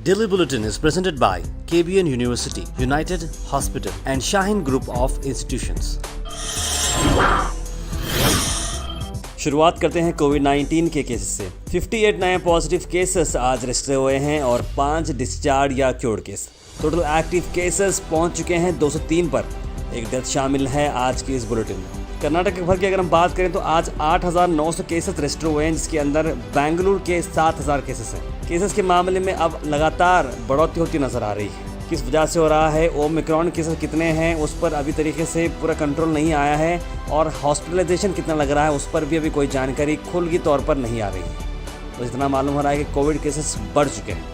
Daily Bulletin is presented by KBN University, United Hospital and Shaheen Group of Institutions. शुरुआत करते हैं कोविड-19 के cases से। 58 नए पॉजिटिव केसेस आज रजिस्टर हुए हैं और 5 डिस्चार्ज या cured case. Total active cases पहुंच चुके हैं 203 पर। एक डेथ शामिल है आज की इस बुलेटिन में। कर्नाटक भर की अगर हम बात करें तो आज 8,900 केसेस रजिस्टर हुए हैं, जिसके अंदर बेंगलुरु के 7,000 केसेस हैं। केसेस के मामले में अब लगातार बढ़ोतरी होती नजर आ रही है। किस वजह से हो रहा है, ओमिक्रॉन केसेस कितने हैं उस पर अभी तरीके से पूरा कंट्रोल नहीं आया है, और हॉस्पिटलाइजेशन कितना लग रहा है उस पर भी अभी कोई जानकारी खुल के तौर पर नहीं आ रही है। तो इतना मालूम हो रहा है कि कोविड केसेस बढ़ चुके हैं।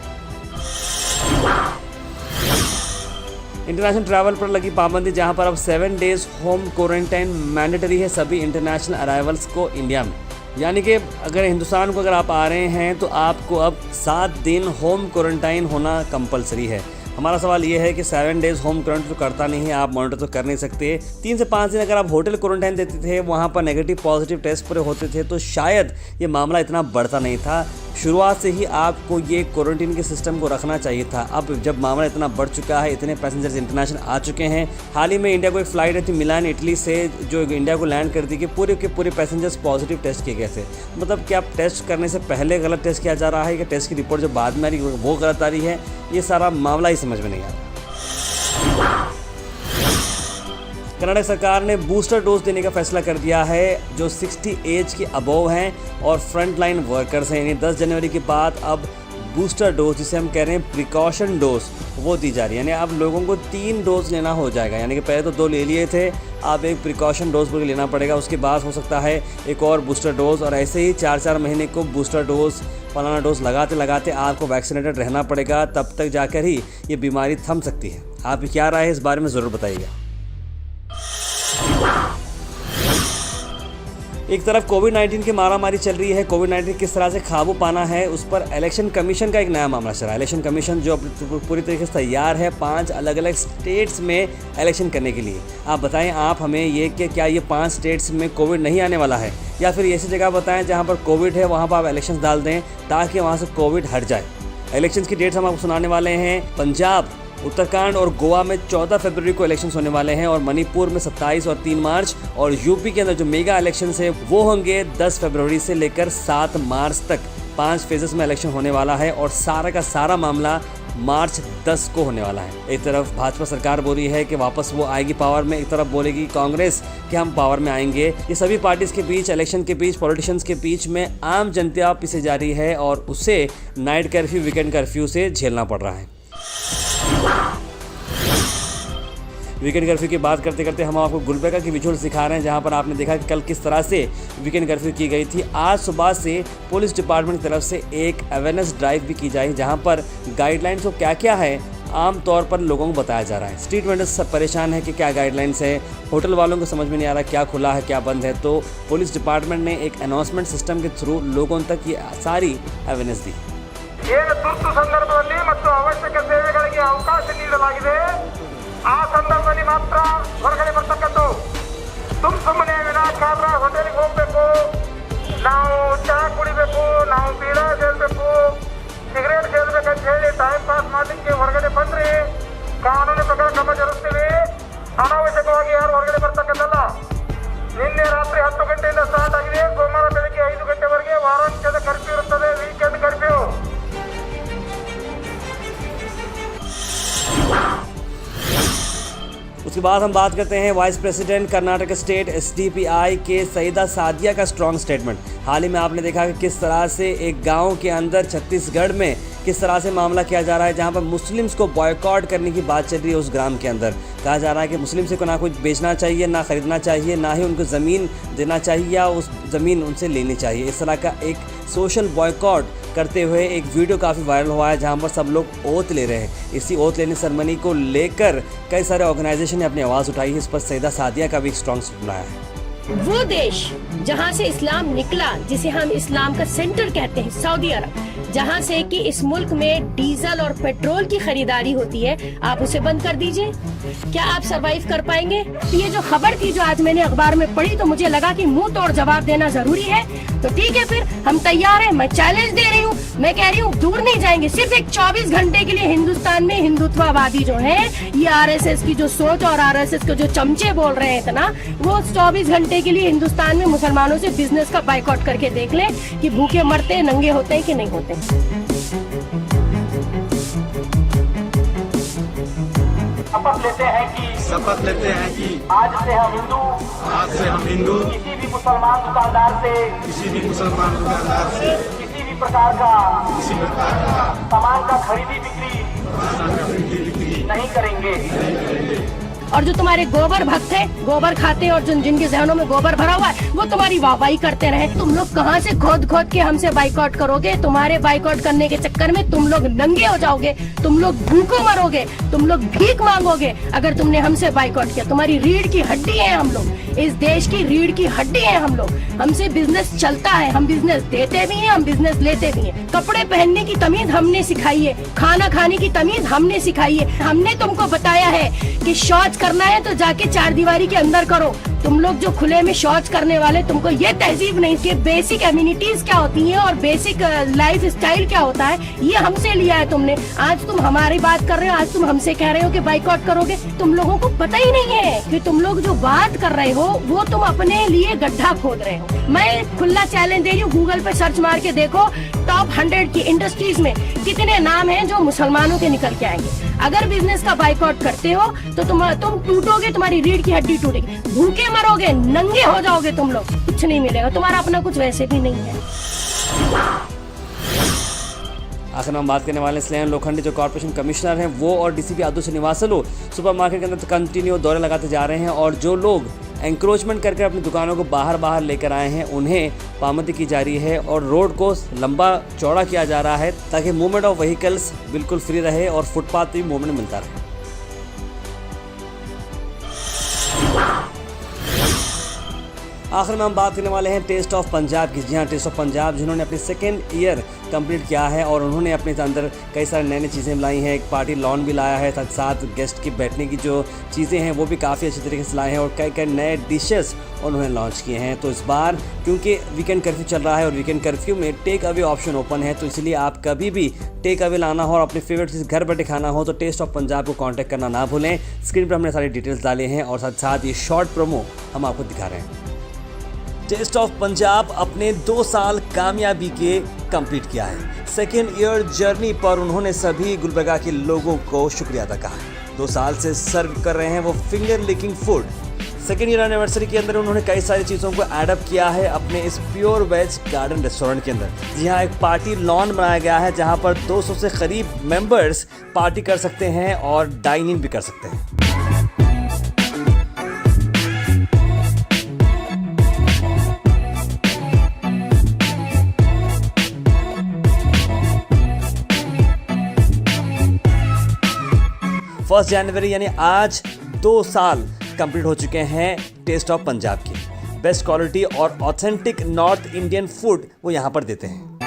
इंटरनेशनल ट्रैवल पर लगी पाबंदी, जहां पर अब 7 डेज होम क्वारंटाइन मैंडेटरी है सभी इंटरनेशनल अराइवल्स को इंडिया में। यानी कि अगर हिंदुस्तान को अगर आप आ रहे हैं तो आपको अब 7 दिन होम क्वारंटाइन होना कंपलसरी है। हमारा सवाल ये है कि 7 डेज होम क्वारंटाइन तो करता नहीं है, आप मॉनिटर तो कर नहीं सकते। 3 से 5 दिन अगर आप होटल क्वारंटाइन देते थे, वहाँ पर नेगेटिव पॉजिटिव टेस्ट पूरे होते थे, तो शायद ये मामला इतना बढ़ता नहीं था। शुरुआत से ही आपको ये क्वारंटीन के सिस्टम को रखना चाहिए था। अब जब मामला इतना बढ़ चुका है, इतने पैसेंजर्स इंटरनेशनल आ चुके हैं। हाल ही में इंडिया को एक फ्लाइट आई थी मिलान इटली से, जो इंडिया को लैंड कर दी कि पूरे के पूरे पैसेंजर्स पॉजिटिव टेस्ट किए गए थे। मतलब क्या टेस्ट करने से पहले गलत टेस्ट किया जा रहा है कि टेस्ट की रिपोर्ट जो बाद में आ रही है वो गलत आ रही है, ये सारा मामला ही समझ में नहीं आ रहा। कर्नाटक सरकार ने बूस्टर डोज देने का फैसला कर दिया है जो 60 एज के अबोव हैं और फ्रंट लाइन वर्कर्स हैं। यानी 10 जनवरी के बाद अब बूस्टर डोज, जिसे हम कह रहे हैं प्रिकॉशन डोज, वो दी जा रही है। यानी अब लोगों को 3 डोज लेना हो जाएगा। यानी कि पहले तो 2 ले लिए थे, अब एक प्रिकॉशन डोज पर लेना पड़ेगा। उसके बाद हो सकता है एक और बूस्टर डोज, और ऐसे ही 4-4 महीने को बूस्टर डोज, फलाना डोज लगाते लगाते आपको वैक्सीनेटेड रहना पड़ेगा। तब तक जाकर ही ये बीमारी थम सकती है। आपकी क्या राय है इस बारे में ज़रूर बताइएगा। एक तरफ कोविड-19 की मारामारी चल रही है, कोविड-19 किस तरह से काबू पाना है उस पर इलेक्शन कमीशन का एक नया मामला चल रहा है। इलेक्शन कमीशन जो पूरी तरीके से तैयार है 5 अलग अलग स्टेट्स में इलेक्शन करने के लिए। आप बताएं आप हमें ये कि क्या ये 5 स्टेट्स में कोविड नहीं आने वाला है, या फिर ऐसी जगह बताएं जहाँ पर कोविड है वहाँ पर आप इलेक्शन डाल दें ताकि वहाँ से कोविड हट जाए। इलेक्शन की डेट्स हम आपको सुनाने वाले हैं। पंजाब, उत्तराखंड और गोवा में 14 फरवरी को इलेक्शंस होने वाले हैं, और मणिपुर में 27 और 3 मार्च, और यूपी के अंदर जो मेगा इलेक्शंस है वो होंगे 10 फरवरी से लेकर 7 मार्च तक। 5 फेजेस में इलेक्शन होने वाला है और सारा का सारा मामला मार्च 10 को होने वाला है। एक तरफ भाजपा सरकार बोल रही है कि वापस वो आएगी पावर में, एक तरफ बोलेगी कांग्रेस कि हम पावर में आएंगे। ये सभी पार्टीज के बीच, इलेक्शन के बीच, पॉलिटिशियंस के बीच में आम जनता पिसे जा रही है, और उसे नाइट कर्फ्यू, वीकेंड कर्फ्यू से झेलना पड़ रहा है। वीकेंड कर्फ्यू की बात करते करते हम आपको गुलबर्गा की विजुअल्स दिखा रहे हैं, जहां पर आपने देखा कि कल किस तरह से वीकेंड कर्फ्यू की गई थी। आज सुबह से पुलिस डिपार्टमेंट की तरफ से एक अवेयरनेस ड्राइव भी की जाए, जहां पर गाइडलाइंस को क्या क्या है आम तौर पर लोगों को बताया जा रहा है। स्ट्रीट वेंडर्स सब परेशान है कि क्या गाइडलाइंस है, होटल वालों को समझ में नहीं आ रहा क्या खुला है क्या बंद है। तो पुलिस डिपार्टमेंट ने एक अनाउंसमेंट सिस्टम के थ्रू लोगों तक ये सारी अवेयरनेस दी। ತುರ್ತು ಸಂದರ್ಭದಲ್ಲಿ ಮತ್ತು ಅವಶ್ಯಕ ಸೇವೆಗಳಿಗೆ ಅವಕಾಶ ನೀಡಲಾಗಿದೆ, ಆ ಸಂದರ್ಭದಲ್ಲಿ ಮಾತ್ರ ಹೊರಗಡೆ ಬರ್ತಕ್ಕದ್ದು। ಸುಮ್ಮನೆ ವಿನಾಕಾರಣ ಹೋಟೆಲ್ಗೆ ಹೋಗಬೇಕು, ನಾವು ಚಹಾ ಕುಡಿಬೇಕು, ನಾವು ಬೀಡಾ ಸೇರಬೇಕು, ಸಿಗರೇಟ್ ಸೇರ್ಬೇಕಂತ ಹೇಳಿ ಟೈಮ್ ಪಾಸ್ ಮಾಡಲಿಕ್ಕೆ ಹೊರಗಡೆ ಬಂದ್ರೆ ಕಾನೂನು ಪ್ರಕಾರ ಕ್ರಮ ಜರುಗಿಸ್ತೀವಿ। ಅನಾವಶ್ಯಕವಾಗಿ ಯಾರು ಹೊರಗಡೆ ಬರ್ತಕ್ಕದ್ದಲ್ಲ। ನಿನ್ನೆ ರಾತ್ರಿ 10 ಗಂಟೆಯಿಂದ ಸ್ಟಾರ್ಟ್ ಆಗಿದೆ, ಸೋಮವಾರ ಬೆಳಗ್ಗೆ 5 ಗಂಟೆವರೆಗೆ ವಾರಾಂತ್ಯದ ಕರ್ಫ್ಯೂ ಇರುತ್ತದೆ, ವೀಕೆಂಡ್ ಕರ್ಫ್ಯೂ। उसके बाद हम बात करते हैं vice president Karnataka state SDPI के सईदा सादिया का स्ट्रॉन्ग स्टेटमेंट। हाल ही में आपने देखा कि किस तरह से एक गांव के अंदर छत्तीसगढ़ में किस तरह से मामला किया जा रहा है, जहां पर मुस्लिम्स को बॉयकॉट करने की बात चल रही है। उस ग्राम के अंदर कहा जा रहा है कि मुस्लिम से को ना कुछ बेचना चाहिए, ना खरीदना चाहिए, ना ही उनको ज़मीन देना चाहिए या उस ज़मीन उनसे लेनी चाहिए। इस तरह का एक सोशल बॉयकॉट करते हुए एक वीडियो काफ़ी वायरल हुआ है, जहां पर सब लोग ओथ ले रहे हैं। इसी ओथ लेने सेरेमनी को लेकर कई सारे ऑर्गेनाइजेशन ने अपनी आवाज़ उठाई है। इस पर सईदा सादिया का भी एक स्ट्रॉन्ग स्टेटमेंट आया है। वो देश जहाँ से इस्लाम निकला, जिसे हम इस्लाम का सेंटर कहते हैं, सऊदी अरब, जहाँ से कि इस मुल्क में डीजल और पेट्रोल की खरीदारी होती है, आप उसे बंद कर दीजिए। क्या आप सरवाइव कर पाएंगे? ये जो खबर थी जो आज मैंने अखबार में पढ़ी, तो मुझे लगा कि मुंह तोड़ जवाब देना जरूरी है। तो ठीक है, फिर हम तैयार हैं। मैं चैलेंज दे रही हूँ, मैं कह रही हूँ दूर नहीं जाएंगे। सिर्फ एक 24 घंटे के लिए हिंदुस्तान में हिंदुत्ववादी जो है, ये आरएसएस की जो सोच और आरएसएस के जो चमचे बोल रहे हैं इतना, वो 24 घंटे के लिए हिंदुस्तान में मुसलमानों से बिजनेस का बाइकआउट करके देख ले कि भूखे मरते नंगे होते हैं कि नहीं होते। शपथ लेते हैं कि आज से हम हिंदू किसी भी मुसलमान दुकानदार से किसी भी प्रकार का सामान का खरीदी बिक्री नहीं करेंगे। और जो तुम्हारे गोबर भक्त है, गोबर खाते और जिनके जहनों में गोबर भरा हुआ है, वो तुम्हारी वाहवाही करते रहे। तुम लोग कहाँ से खोद खोद के हमसे बाइकआउट करोगे? तुम्हारे बाइकआउट करने के चक्कर में तुम लोग नंगे हो जाओगे, तुम लोग भूखों मरोगे, तुम लोग भीख मांगोगे अगर तुमने हमसे बाइकआउट किया। तुम्हारी रीढ़ की हड्डी है हम लोग, इस देश की रीढ़ की हड्डी है हम लोग। हमसे बिजनेस चलता है, हम बिजनेस देते भी हैं, हम बिजनेस लेते भी हैं। कपड़े पहनने की तमीज हमने सिखाई है, खाना खाने की तमीज हमने सिखाई है। हमने तुमको बताया है कि शौच करना है तो जाके 4 दीवारी के अंदर करो। तुम लोग जो खुले में शौच करने वाले, तुमको ये तहजीब नहीं कि बेसिक एमिनिटीज क्या होती हैं और बेसिक लाइफ स्टाइल क्या होता है, ये हमसे लिया है तुमने। आज तुम हमारी बात कर रहे हो, आज तुम हमसे कह रहे हो कि बाइकआउट करोगे। तुम लोगों को पता ही नहीं है कि तुम लोग जो बात कर रहे हो वो तुम अपने लिए गड्ढा खोद रहे हो। मैं खुला चैलेंज दे रही हूँ, गूगल पे सर्च मार के देखो टॉप 100 की इंडस्ट्रीज में कितने नाम हैं जो मुसलमानों के निकल के आएंगे। अगर बिजनेस का बाइकआउट करते हो तो तुम टूटोगे, तुम्हारी रीढ़ की हड्डी टूटेगी, भूखे मरोगे, नंगे हो जाओगे तुम लोग, कुछ नहीं मिलेगा। तुम्हारा अपना कुछ वैसे भी नहीं है। आखिर में हम बात करने वाले स्नेहल लोखंडे जो कॉर्पोरेशन कमिश्नर हैं, वो और डीसीपी आदू श्रीनिवासलू सुपरमार्केट के अंदर कंटिन्यू दौरे लगाते जा रहे हैं और जो लोग एंक्रोचमेंट करके अपनी दुकानों को बाहर लेकर आए हैं उन्हें पाबंदी की जा रही है और रोड को लंबा चौड़ा किया जा रहा है ताकि मूवमेंट ऑफ व्हीकल्स बिल्कुल फ्री रहे और फुटपाथ पर भी मूवमेंट मिलता रहे। आखिर में हम बात करने वाले हैं टेस्ट ऑफ पंजाब की। जी हाँ, टेस्ट ऑफ पंजाब जिन्होंने अपनी 2nd ईयर कंप्लीट किया है और उन्होंने अपने अंदर कई सारे नई चीज़ें लाई हैं। एक पार्टी लॉन भी लाया है, साथ गेस्ट की बैठने की जो चीज़ें हैं वो भी काफ़ी अच्छी तरीके से लाए हैं और कई नए डिशेस उन्होंने लॉन्च किए हैं। तो इस बार क्योंकि वीकेंड कर्फ्यू चल रहा है और वीकेंड कर्फ्यू में टेक अवे ऑप्शन ओपन है, तो इसलिए आप कभी भी टेक अवे लाना हो और अपने फेवरेट चीज़ घर बैठे खाना हो तो टेस्ट ऑफ पंजाब को कॉन्टैक्ट करना ना भूलें। स्क्रीन पर हमने सारी डिटेल्स डाले हैं और साथ ये शॉर्ट प्रोमो हम आपको दिखा रहे हैं। टेस्ट ऑफ पंजाब अपने 2 साल कामयाबी के कंप्लीट किया है। 2nd ईयर जर्नी पर उन्होंने सभी गुलबर्गा के लोगों को शुक्रिया अदा कहा है। 2 साल से सर्व कर रहे हैं वो finger licking food. 2nd year anniversary के अंदर उन्होंने कई सारी चीज़ों को एडप्ट किया है अपने इस प्योर वेज गार्डन रेस्टोरेंट के अंदर। जी हाँ, एक पार्टी लॉन बनाया गया है जहाँ पर 200 से करीब मेंबर्स पार्टी कर सकते हैं और डाइनिंग भी कर सकते हैं। फर्स्ट जनवरी यानी आज 2 साल कंप्लीट हो चुके हैं टेस्ट ऑफ पंजाब की। बेस्ट क्वालिटी और ऑथेंटिक नॉर्थ इंडियन फूड वो यहाँ पर देते हैं।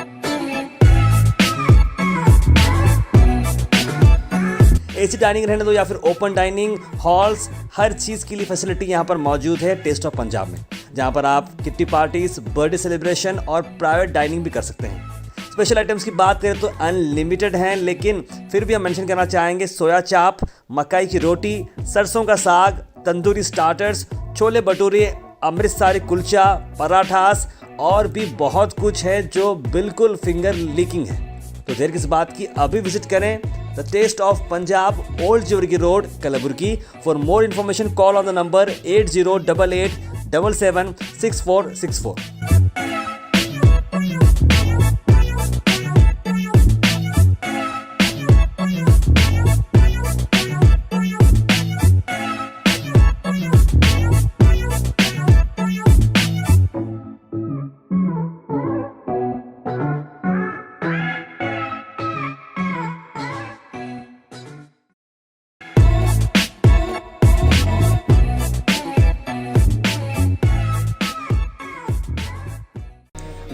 एसी डाइनिंग रहने दो या फिर ओपन डाइनिंग हॉल्स, हर चीज़ के लिए फैसिलिटी यहाँ पर मौजूद है टेस्ट ऑफ पंजाब में, जहाँ पर आप किट्टी पार्टीज, बर्थडे सेलिब्रेशन और प्राइवेट डाइनिंग भी कर सकते हैं। स्पेशल आइटम्स की बात करें तो अनलिमिटेड हैं, लेकिन फिर भी हम मेंशन करना चाहेंगे सोया चाप, मकई की रोटी, सरसों का साग, तंदूरी स्टार्टर्स, छोले भटूरे, अमृतसरी कुलचा, पराठास और भी बहुत कुछ है जो बिल्कुल फिंगर लीकिंग है। तो देर किस बात की, अभी विजिट करें the taste of Punjab, old Jivargi road, Kalaburagi. For more information call on the number 8088 77 6464।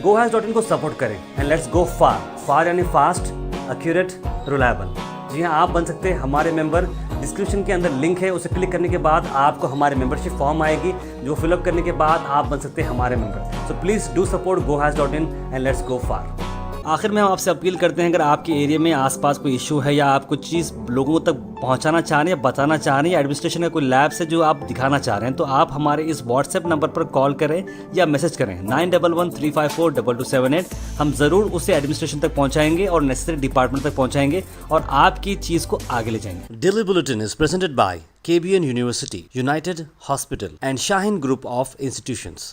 GoHaz.in को सपोर्ट करें एंड लेट्स गो फार यानी फास्ट, एक्यूरेट, रिलायबल। जी हाँ, आप बन सकते हैं हमारे मेंबर। डिस्क्रिप्शन के अंदर लिंक है, उसे क्लिक करने के बाद आपको हमारे मेंबरशिप फॉर्म आएगी, जो फिलअप करने के बाद आप बन सकते हैं हमारे member. So please do support gohas.in and let's go far. आखिर में हम आपसे अपील करते हैं, अगर आपके एरिया में आसपास कोई इशू है या आप कुछ चीज़ लोगों तक पहुंचाना चाह रहे हैं या बताना चाह रहे हैं या एडमिनिस्ट्रेशन का कोई लैब से जो आप दिखाना चाह रहे हैं, तो आप हमारे इस व्हाट्सएप नंबर पर कॉल करें या मैसेज करें 9113542278। हम ज़रूर उसे एडमिनिस्ट्रेशन तक पहुंचाएंगे और नेसेसरी डिपार्टमेंट तक पहुंचाएंगे और आपकी चीज़ को आगे ले जाएंगे। Daily bulletin is presented by KBN University, United Hospital and Shaheen Group of Institutions.